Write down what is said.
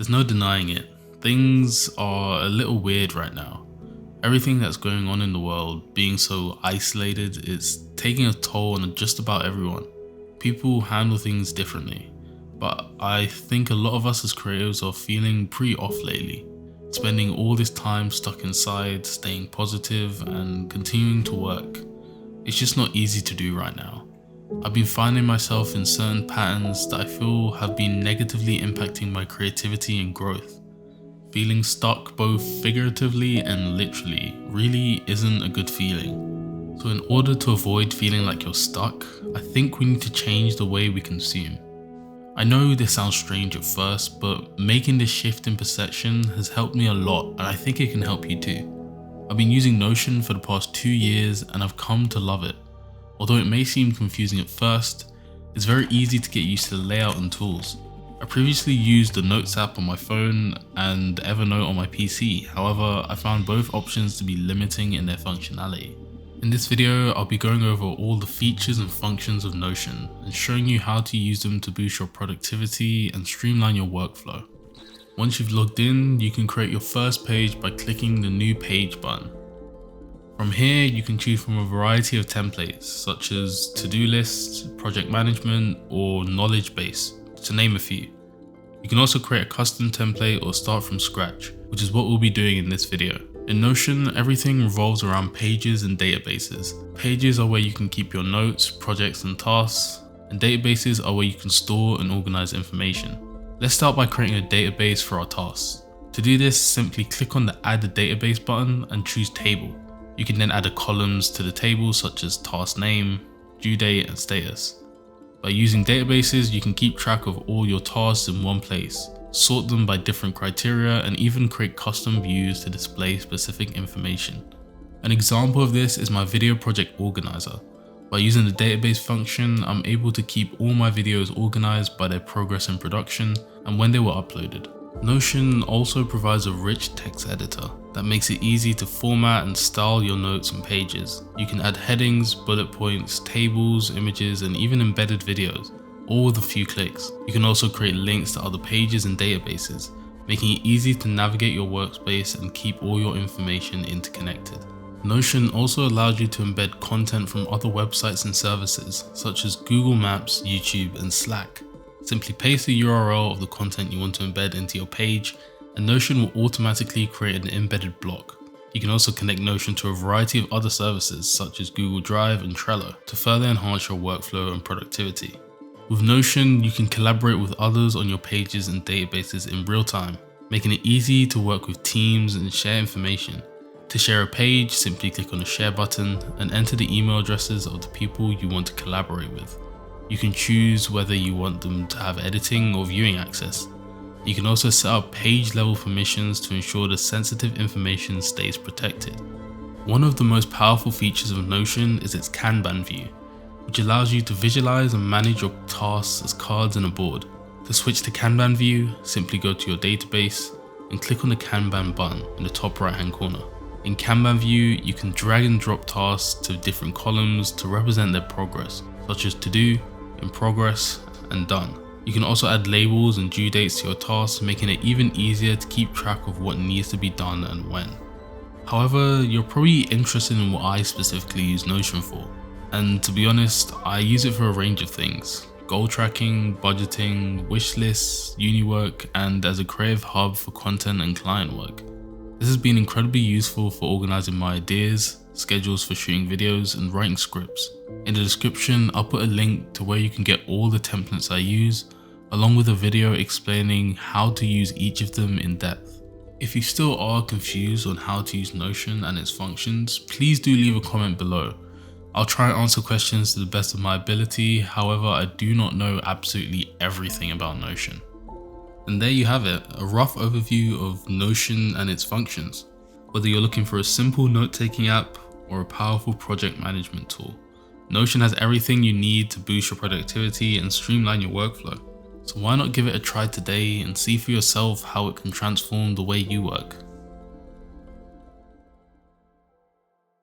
There's no denying it. Things are a little weird right now. Everything that's going on in the world, being so isolated, it's taking a toll on just about everyone. People handle things differently, but I think a lot of us as creatives are feeling pretty off lately. Spending all this time stuck inside, staying positive and continuing to work. It's just not easy to do right now. I've been finding myself in certain patterns that I feel have been negatively impacting my creativity and growth. Feeling stuck both figuratively and literally really isn't a good feeling. So in order to avoid feeling like you're stuck, I think we need to change the way we consume. I know this sounds strange at first, but making this shift in perception has helped me a lot, and I think it can help you too. I've been using Notion for the past 2 years and I've come to love it. Although it may seem confusing at first, it's very easy to get used to the layout and tools. I previously used the Notes app on my phone and Evernote on my PC, however I found both options to be limiting in their functionality. In this video, I'll be going over all the features and functions of Notion and showing you how to use them to boost your productivity and streamline your workflow. Once you've logged in, you can create your first page by clicking the New Page button. From here, you can choose from a variety of templates such as to-do lists, project management, or knowledge base, to name a few. You can also create a custom template or start from scratch, which is what we'll be doing in this video. In Notion, everything revolves around pages and databases. Pages are where you can keep your notes, projects, and tasks, and databases are where you can store and organize information. Let's start by creating a database for our tasks. To do this, simply click on the Add a Database button and choose Table. You can then add columns to the table such as task name, due date, and status. By using databases, you can keep track of all your tasks in one place, sort them by different criteria, and even create custom views to display specific information. An example of this is my video project organizer. By using the database function, I'm able to keep all my videos organized by their progress in production and when they were uploaded. Notion also provides a rich text editor that makes it easy to format and style your notes and pages. You can add headings, bullet points, tables, images, and even embedded videos, all with a few clicks. You can also create links to other pages and databases, making it easy to navigate your workspace and keep all your information interconnected. Notion also allows you to embed content from other websites and services, such as Google Maps, YouTube, and Slack. Simply paste the URL of the content you want to embed into your page, and Notion will automatically create an embedded block. You can also connect Notion to a variety of other services such as Google Drive and Trello to further enhance your workflow and productivity. With Notion, you can collaborate with others on your pages and databases in real time, making it easy to work with teams and share information. To share a page, simply click on the Share button and enter the email addresses of the people you want to collaborate with. You can choose whether you want them to have editing or viewing access. You can also set up page level permissions to ensure the sensitive information stays protected. One of the most powerful features of Notion is its Kanban view, which allows you to visualize and manage your tasks as cards in a board. To switch to Kanban view, simply go to your database and click on the Kanban button in the top right hand corner. In Kanban view, you can drag and drop tasks to different columns to represent their progress, such as to do, in progress, and done. You can also add labels and due dates to your tasks, making it even easier to keep track of what needs to be done and when. However, you're probably interested in what I specifically use Notion for. And to be honest, I use it for a range of things. Goal tracking, budgeting, wish lists, uni work, and as a creative hub for content and client work. This has been incredibly useful for organizing my ideas, schedules for shooting videos, and writing scripts. In the description, I'll put a link to where you can get all the templates I use, along with a video explaining how to use each of them in depth. If you still are confused on how to use Notion and its functions, please do leave a comment below. I'll try and answer questions to the best of my ability, however I do not know absolutely everything about Notion. And there you have it, a rough overview of Notion and its functions. Whether you're looking for a simple note-taking app or a powerful project management tool, Notion has everything you need to boost your productivity and streamline your workflow. So why not give it a try today and see for yourself how it can transform the way you work.